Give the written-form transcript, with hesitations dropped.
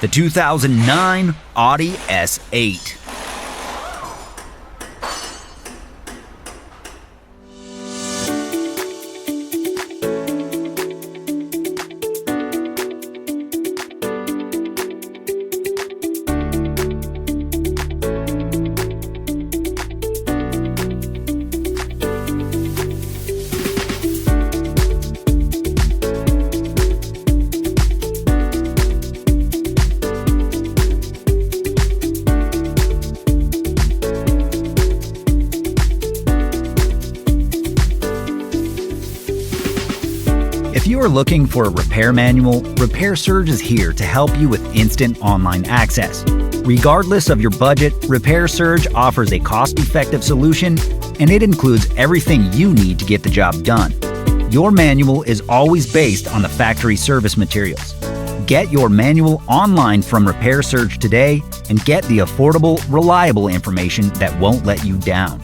the 2009 Audi S8. If you are looking for a repair manual, Repair Surge is here to help you with instant online access. Regardless of your budget, Repair Surge offers a cost-effective solution, and it includes everything you need to get the job done. Your manual is always based on the factory service materials. Get your manual online from Repair Surge today and get the affordable, reliable information that won't let you down.